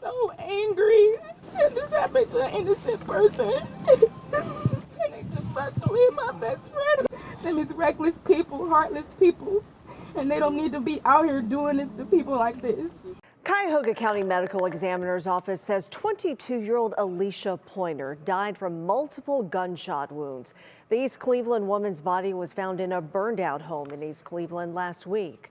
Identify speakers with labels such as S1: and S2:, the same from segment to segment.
S1: so angry. And this happened to an innocent person. And they just start to hit my best friend. Them is reckless people, heartless people. And they don't need to be out here doing this to people like this.
S2: Cuyahoga County Medical Examiner's Office says 22-year-old Alishah Pointer died from multiple gunshot wounds. The East Cleveland woman's body was found in a burned-out home in East Cleveland last week.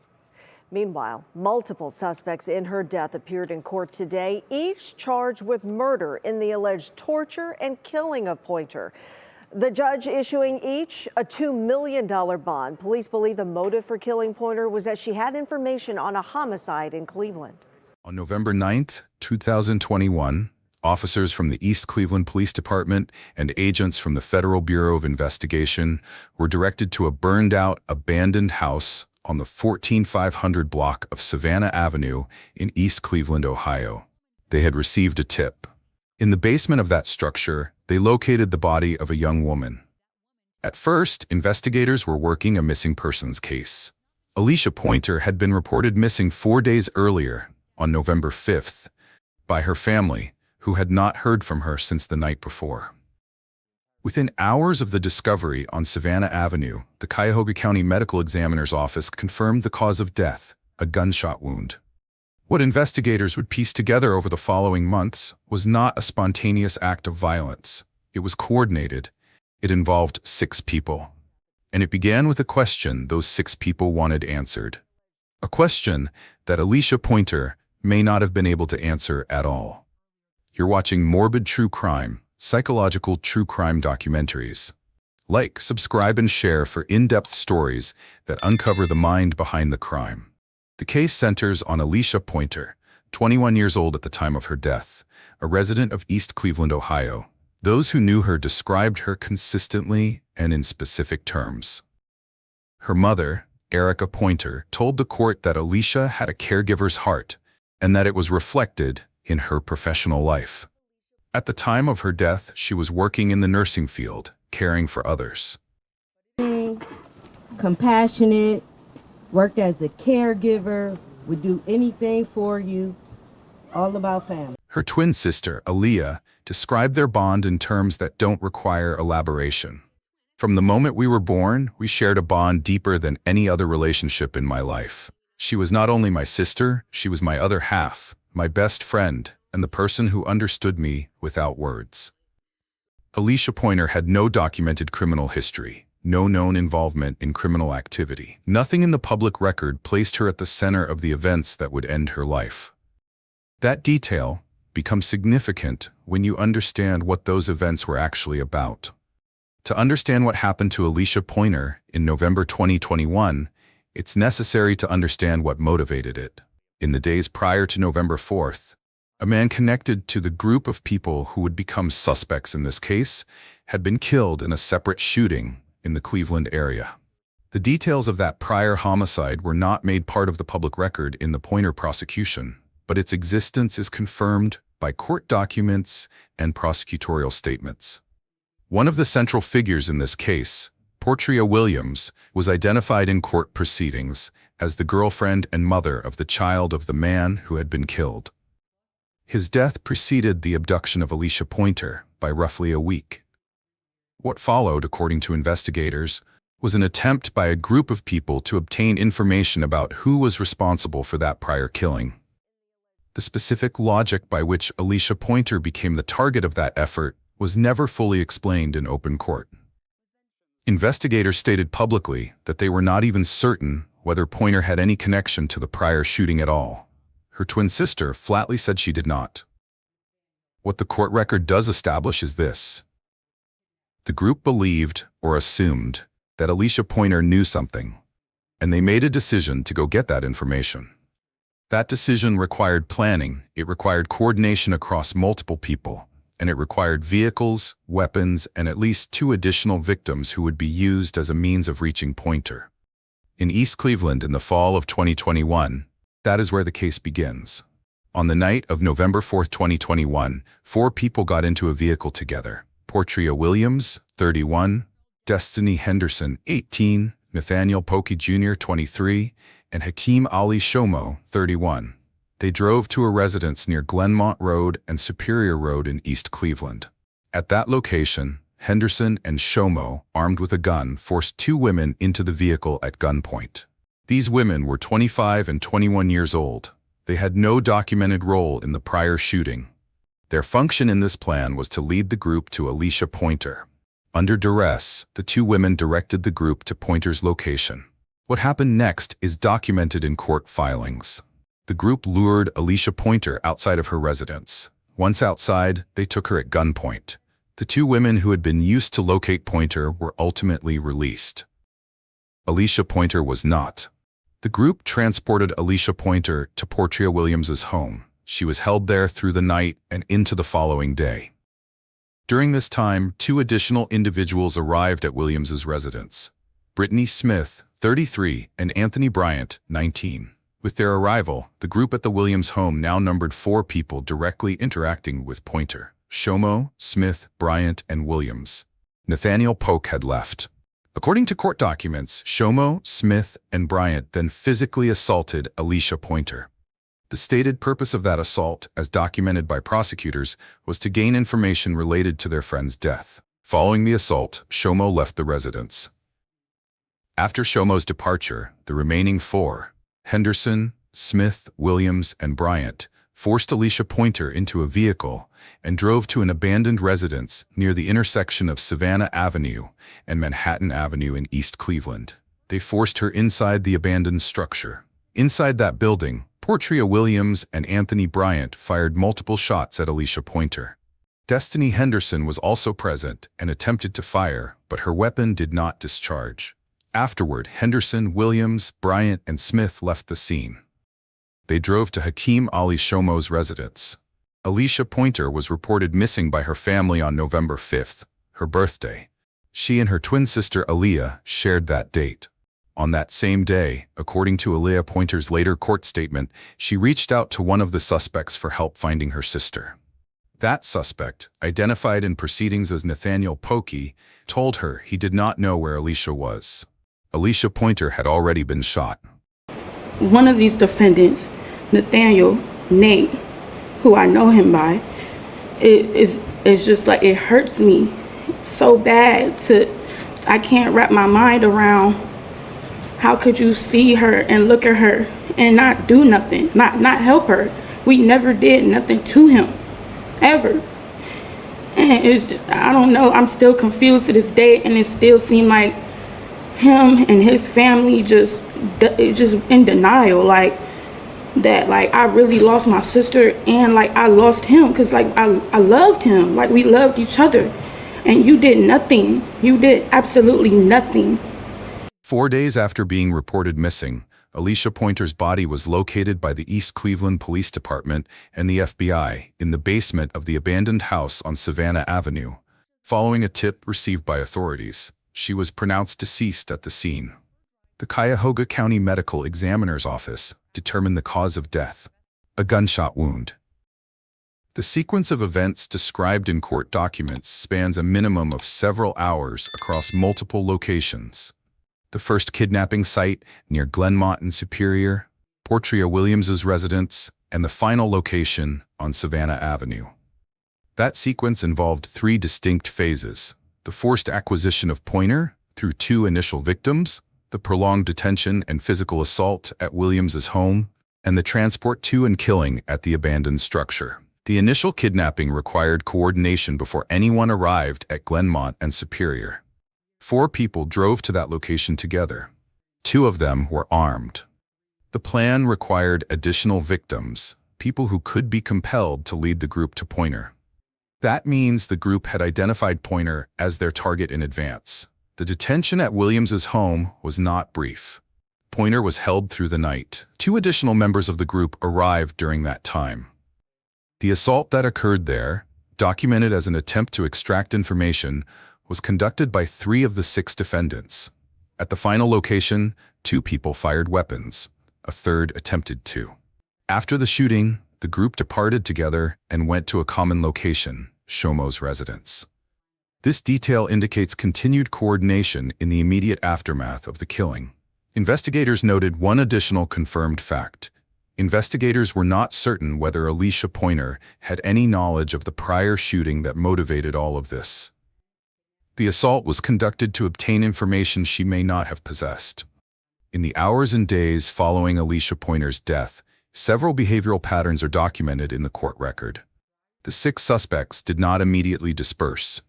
S2: Meanwhile, multiple suspects in her death appeared in court today, each charged with murder in the alleged torture and killing of Pointer. The judge issuing each a $2 million bond. Police believe the motive for killing Pointer was that she had information on a homicide in Cleveland.
S3: On November 9th, 2021, officers from the East Cleveland Police Department and agents from the Federal Bureau of Investigation were directed to a burned-out, abandoned house on the 14500 block of Savannah Avenue in East Cleveland, Ohio. They had received a tip. In the basement of that structure, they located the body of a young woman. At first, investigators were working a missing persons case. Alishah Pointer had been reported missing 4 days earlier, on November 5th, by her family, who had not heard from her since the night before. Within hours of the discovery on Savannah Avenue, the Cuyahoga County Medical Examiner's Office confirmed the cause of death, a gunshot wound. What investigators would piece together over the following months was not a spontaneous act of violence. It was coordinated. It involved 6 people. And it began with a question those 6 people wanted answered. A question that Alishah Pointer may not have been able to answer at all. You're watching Morbid True Crime, psychological true crime documentaries. Like, subscribe, and share for in-depth stories that uncover the mind behind the crime. The case centers on Alishah Pointer, 21 years old at the time of her death, a resident of East Cleveland, Ohio. Those who knew her described her consistently and in specific terms. Her mother, Erica Pointer, told the court that Alishah had a caregiver's heart and that it was reflected in her professional life. At the time of her death, she was working in the nursing field, caring for others.
S4: Compassionate, worked as a caregiver, would do anything for you, all about family.
S3: Her twin sister, Aliyah, described their bond in terms that don't require elaboration. From the moment we were born, we shared a bond deeper than any other relationship in my life. She was not only my sister, she was my other half, my best friend, and the person who understood me without words. Alishah Pointer had no documented criminal history, no known involvement in criminal activity. Nothing in the public record placed her at the center of the events that would end her life. That detail becomes significant when you understand what those events were actually about. To understand what happened to Alishah Pointer in November 2021, it's necessary to understand what motivated it. In the days prior to November 4th, a man connected to the group of people who would become suspects in this case had been killed in a separate shooting in the Cleveland area. The details of that prior homicide were not made part of the public record in the Pointer prosecution, but its existence is confirmed by court documents and prosecutorial statements. One of the central figures in this case, Portia Williams, was identified in court proceedings as the girlfriend and mother of the child of the man who had been killed. His death preceded the abduction of Alishah Pointer by roughly a week. What followed, according to investigators, was an attempt by a group of people to obtain information about who was responsible for that prior killing. The specific logic by which Alishah Pointer became the target of that effort was never fully explained in open court. Investigators stated publicly that they were not even certain whether Pointer had any connection to the prior shooting at all. Her twin sister flatly said she did not. What the court record does establish is this. The group believed, or assumed, that Alishah Pointer knew something, and they made a decision to go get that information. That decision required planning, it required coordination across multiple people, and it required vehicles, weapons, and at least 2 additional victims who would be used as a means of reaching Pointer. In East Cleveland in the fall of 2021, that is where the case begins. On the night of November 4, 2021, 4 people got into a vehicle together. Portia Williams, 31, Destiny Henderson, 18, Nathaniel Pokey Jr., 23, and Hakeem Ali Shomo, 31. They drove to a residence near Glenmont Road and Superior Road in East Cleveland. At that location, Henderson and Shomo, armed with a gun, forced two women into the vehicle at gunpoint. These women were 25 and 21 years old. They had no documented role in the prior shooting. Their function in this plan was to lead the group to Alishah Pointer. Under duress, the two women directed the group to Pointer's location. What happened next is documented in court filings. The group lured Alishah Pointer outside of her residence. Once outside, they took her at gunpoint. The two women who had been used to locate Pointer were ultimately released. Alishah Pointer was not. The group transported Alishah Pointer to Portia Williams's home. She was held there through the night and into the following day. During this time, two additional individuals arrived at Williams's residence: Brittany Smith, 33, and Anthony Bryant, 19. With their arrival, the group at the Williams home now numbered 4 people directly interacting with Pointer: Shomo, Smith, Bryant, and Williams. Nathaniel Polk had left. According to court documents, Shomo, Smith, and Bryant then physically assaulted Alishah Pointer. The stated purpose of that assault, as documented by prosecutors, was to gain information related to their friend's death. Following the assault, Shomo left the residence. After Shomo's departure, the remaining 4, Henderson, Smith, Williams, and Bryant, forced Alishah Pointer into a vehicle and drove to an abandoned residence near the intersection of Savannah Avenue and Manhattan Avenue in East Cleveland. They forced her inside the abandoned structure. Inside that building, Portia Williams and Anthony Bryant fired multiple shots at Alishah Pointer. Destiny Henderson was also present and attempted to fire, but her weapon did not discharge. Afterward, Henderson, Williams, Bryant, and Smith left the scene. They drove to Hakeem Ali Shomo's residence. Alishah Pointer was reported missing by her family on November 5th, her birthday. She and her twin sister Aliyah shared that date. On that same day, according to Alishah Pointer's later court statement, she reached out to one of the suspects for help finding her sister. That suspect, identified in proceedings as Nathaniel Polk, told her he did not know where Alishah was. Alishah Pointer had already been shot.
S1: One of these defendants, Nathaniel, Nate, who I know him by, it's just like, it hurts me so bad I can't wrap my mind around how could you see her and look at her and not do nothing, not help her. We never did nothing to him, ever. And I don't know, I'm still confused to this day, and it still seems like him and his family just in denial, like that, like I really lost my sister and like I lost him, because like I loved him, like we loved each other, and you did nothing. You did absolutely nothing.
S3: 4 days after being reported missing, Alishah Pointer's body was located by the East Cleveland Police Department and the FBI in the basement of the abandoned house on Savannah Avenue. Following a tip received by authorities, she was pronounced deceased at the scene. The Cuyahoga County Medical Examiner's Office determined the cause of death: a gunshot wound. The sequence of events described in court documents spans a minimum of several hours across multiple locations. The first kidnapping site near Glenmont and Superior, Portia Williams's residence, and the final location on Savannah Avenue. That sequence involved 3 distinct phases: the forced acquisition of Pointer through 2 initial victims, the prolonged detention and physical assault at Williams's home, and the transport to and killing at the abandoned structure. The initial kidnapping required coordination before anyone arrived at Glenmont and Superior. 4 people drove to that location together. 2 of them were armed. The plan required additional victims, people who could be compelled to lead the group to Pointer. That means the group had identified Pointer as their target in advance. The detention at Williams's home was not brief. Pointer was held through the night. 2 additional members of the group arrived during that time. The assault that occurred there, documented as an attempt to extract information, was conducted by 3 of the 6 defendants. At the final location, 2 people fired weapons. A third attempted to. After the shooting, the group departed together and went to a common location, Shomo's residence. This detail indicates continued coordination in the immediate aftermath of the killing. Investigators noted one additional confirmed fact. Investigators were not certain whether Alishah Pointer had any knowledge of the prior shooting that motivated all of this. The assault was conducted to obtain information she may not have possessed. In the hours and days following Alishah Pointer's death, several behavioral patterns are documented in the court record. The 6 suspects did not immediately disperse.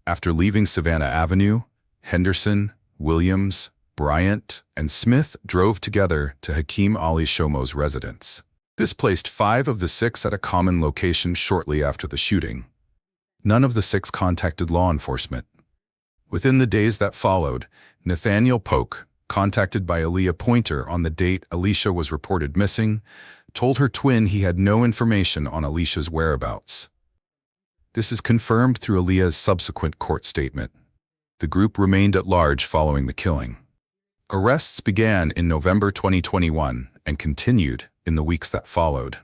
S3: After leaving Savannah Avenue, Henderson, Williams, Bryant, and Smith drove together to Hakeem Ali Shomo's residence. This placed 5 of the 6 at a common location shortly after the shooting. None of the 6 contacted law enforcement. Within the days that followed, Nathaniel Polk, contacted by Alishah Pointer on the date Alishah was reported missing, told her twin he had no information on Alishah's whereabouts. This is confirmed through Aliyah's subsequent court statement. The group remained at large following the killing. Arrests began in November 2021 and continued in the weeks that followed.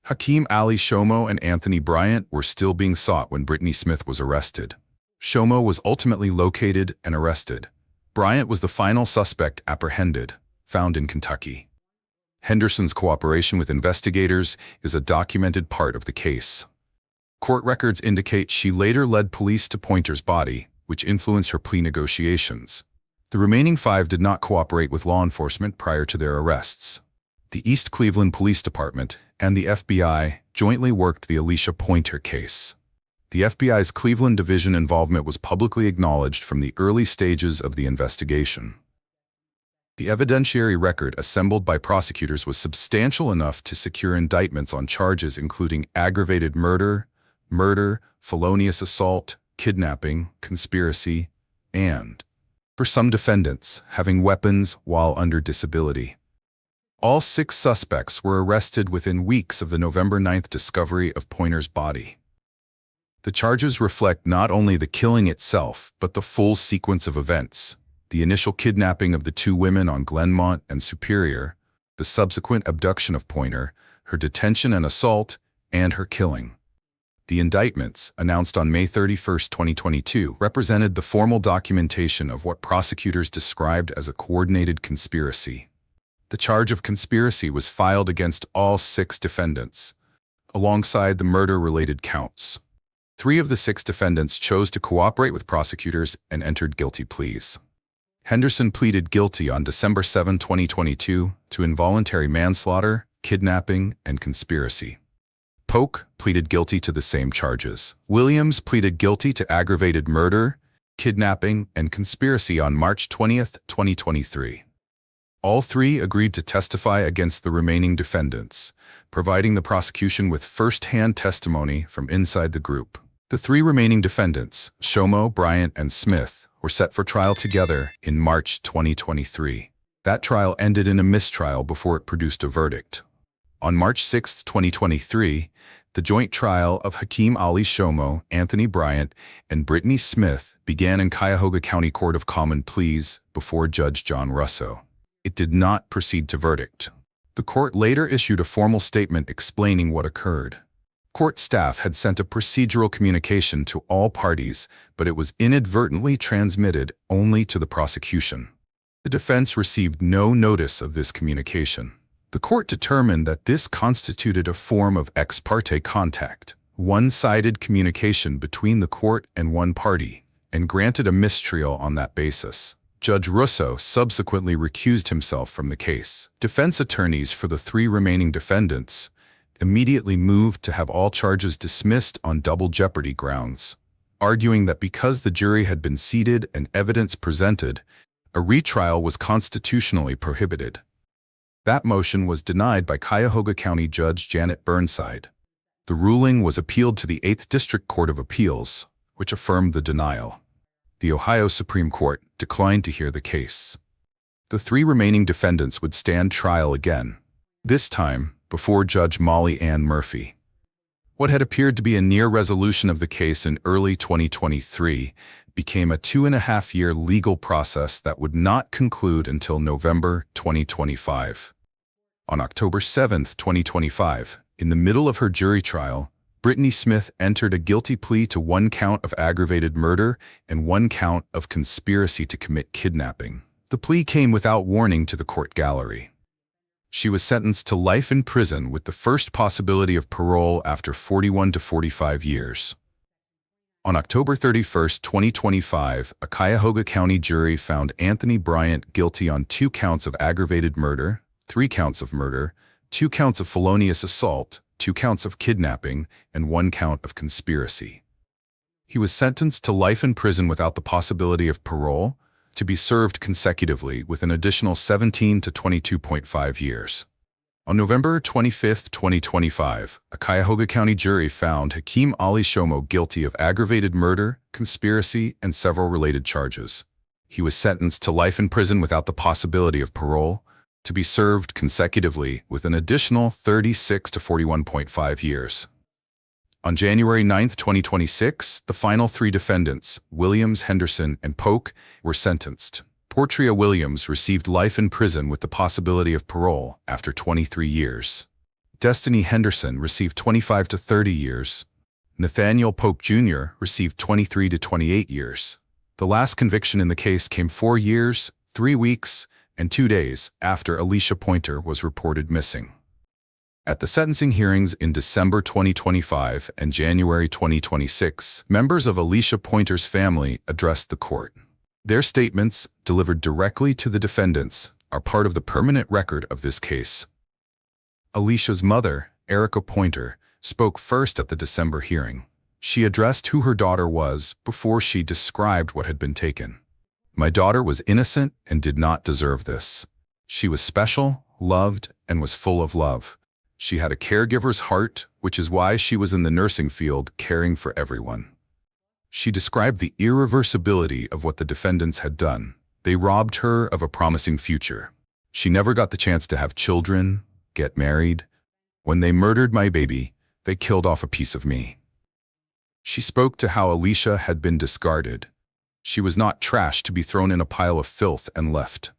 S3: Hakeem Ali Shomo and Anthony Bryant were still being sought when Brittany Smith was arrested. Shomo was ultimately located and arrested. Bryant was the final suspect apprehended, found in Kentucky. Henderson's cooperation with investigators is a documented part of the case. Court records indicate she later led police to Pointer's body, which influenced her plea negotiations. The remaining 5 did not cooperate with law enforcement prior to their arrests. The East Cleveland Police Department and the FBI jointly worked the Alishah Pointer case. The FBI's Cleveland Division involvement was publicly acknowledged from the early stages of the investigation. The evidentiary record assembled by prosecutors was substantial enough to secure indictments on charges including aggravated murder, felonious assault, kidnapping, conspiracy, and, for some defendants, having weapons while under disability. All 6 suspects were arrested within weeks of the November 9th discovery of Pointer's body. The charges reflect not only the killing itself, but the full sequence of events: the initial kidnapping of the 2 women on Glenmont and Superior, the subsequent abduction of Pointer, her detention and assault, and her killing. The indictments, announced on May 31, 2022, represented the formal documentation of what prosecutors described as a coordinated conspiracy. The charge of conspiracy was filed against all 6 defendants, alongside the murder-related counts. 3 of the 6 defendants chose to cooperate with prosecutors and entered guilty pleas. Henderson pleaded guilty on December 7, 2022, to involuntary manslaughter, kidnapping, and conspiracy. Polk pleaded guilty to the same charges. Williams pleaded guilty to aggravated murder, kidnapping, and conspiracy on March 20, 2023. All 3 agreed to testify against the remaining defendants, providing the prosecution with first-hand testimony from inside the group. The 3 remaining defendants, Shomo, Bryant, and Smith, were set for trial together in March 2023. That trial ended in a mistrial before it produced a verdict. On March 6, 2023, the joint trial of Hakeem Ali Shomo, Anthony Bryant, and Brittany Smith began in Cuyahoga County Court of Common Pleas before Judge John Russo. It did not proceed to verdict. The court later issued a formal statement explaining what occurred. Court staff had sent a procedural communication to all parties, but it was inadvertently transmitted only to the prosecution. The defense received no notice of this communication. The court determined that this constituted a form of ex parte contact, one-sided communication between the court and one party, and granted a mistrial on that basis. Judge Russo subsequently recused himself from the case. Defense attorneys for the 3 remaining defendants immediately moved to have all charges dismissed on double jeopardy grounds, arguing that because the jury had been seated and evidence presented, a retrial was constitutionally prohibited. That motion was denied by Cuyahoga County Judge Janet Burnside. The ruling was appealed to the 8th District Court of Appeals, which affirmed the denial. The Ohio Supreme Court declined to hear the case. The 3 remaining defendants would stand trial again, this time before Judge Molly Ann Murphy. What had appeared to be a near resolution of the case in early 2023 became a 2.5-year legal process that would not conclude until November 2025. On October 7, 2025, in the middle of her jury trial, Brittany Smith entered a guilty plea to 1 count of aggravated murder and 1 count of conspiracy to commit kidnapping. The plea came without warning to the court gallery. She was sentenced to life in prison with the first possibility of parole after 41 to 45 years. On October 31, 2025, a Cuyahoga County jury found Anthony Bryant guilty on 2 counts of aggravated murder, 3 counts of murder, 2 counts of felonious assault, 2 counts of kidnapping, and 1 count of conspiracy. He was sentenced to life in prison without the possibility of parole, to be served consecutively with an additional 17 to 22.5 years. On November 25, 2025, a Cuyahoga County jury found Hakeem Alishah guilty of aggravated murder, conspiracy, and several related charges. He was sentenced to life in prison without the possibility of parole, to be served consecutively with an additional 36 to 41.5 years. On January 9, 2026, the final 3 defendants, Williams, Henderson, and Polk, were sentenced. Portria Williams received life in prison with the possibility of parole after 23 years. Destiny Henderson received 25 to 30 years. Nathaniel Polk Jr. received 23 to 28 years. The last conviction in the case came 4 years, 3 weeks, and 2 days after Alishah Pointer was reported missing. At the sentencing hearings in December 2025 and January 2026, members of Alishah Pointer's family addressed the court. Their statements, delivered directly to the defendants, are part of the permanent record of this case. Alishah's mother, Alishah Pointer, spoke first at the December hearing. She addressed who her daughter was before she described what had been taken. "My daughter was innocent and did not deserve this. She was special, loved, and was full of love. She had a caregiver's heart, which is why she was in the nursing field caring for everyone." She described the irreversibility of what the defendants had done. They robbed her of a promising future. She never got the chance to have children, get married. When they murdered my baby, they killed off a piece of me. She spoke to how Alishah had been discarded. She was not trash to be thrown in a pile of filth and left.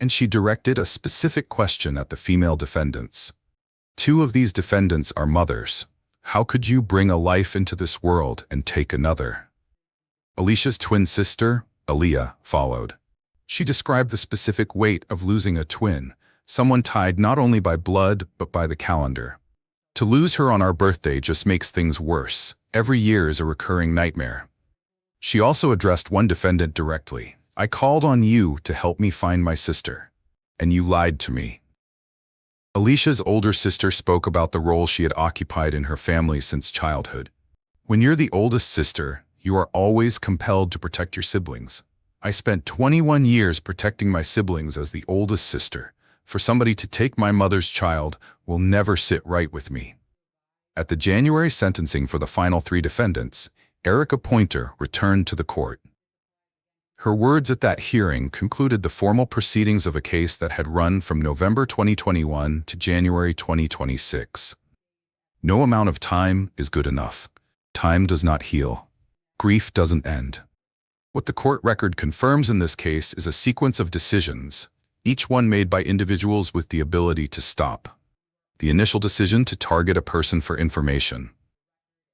S3: And she directed a specific question at the female defendants. 2 of these defendants are mothers. How could you bring a life into this world and take another? Alishah's twin sister, Aliyah, followed. She described the specific weight of losing a twin, someone tied not only by blood but by the calendar. "To lose her on our birthday just makes things worse. Every year is a recurring nightmare." She also addressed one defendant directly. "I called on you to help me find my sister, and you lied to me." Alishah's older sister spoke about the role she had occupied in her family since childhood. "When you're the oldest sister, you are always compelled to protect your siblings. I spent 21 years protecting my siblings as the oldest sister. For somebody to take my mother's child will never sit right with me." At the January sentencing for the final 3 defendants, Alishah Pointer returned to the court. Her words at that hearing concluded the formal proceedings of a case that had run from November 2021 to January 2026. "No amount of time is good enough. Time does not heal. Grief doesn't end." What the court record confirms in this case is a sequence of decisions, each one made by individuals with the ability to stop. The initial decision to target a person for information.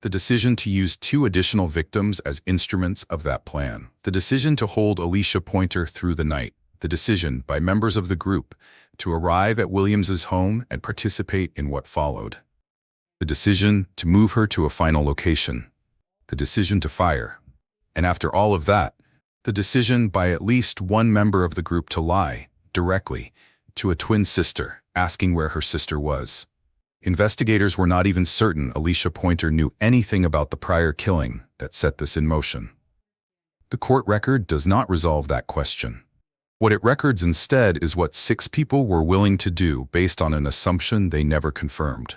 S3: The decision to use 2 additional victims as instruments of that plan. The decision to hold Alishah Pointer through the night. The decision by members of the group to arrive at Williams's home and participate in what followed. The decision to move her to a final location. The decision to fire. And after all of that, the decision by at least one member of the group to lie, directly, to a twin sister, asking where her sister was. Investigators were not even certain Alishah Pointer knew anything about the prior killing that set this in motion. The court record does not resolve that question. What it records instead is what 6 people were willing to do based on an assumption they never confirmed.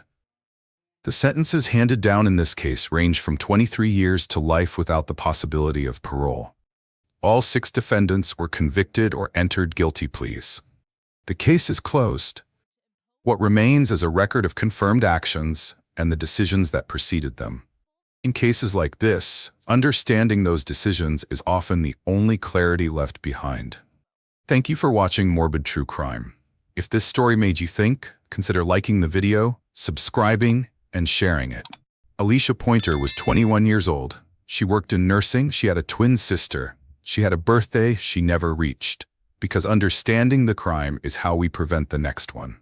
S3: The sentences handed down in this case range from 23 years to life without the possibility of parole. All 6 defendants were convicted or entered guilty pleas. The case is closed. What remains is a record of confirmed actions and the decisions that preceded them. In cases like this, understanding those decisions is often the only clarity left behind. Thank you for watching Morbid True Crime. If this story made you think, consider liking the video, subscribing, and sharing it. Alishah Pointer was 21 years old. She worked in nursing. She had a twin sister. She had a birthday she never reached. Because understanding the crime is how we prevent the next one.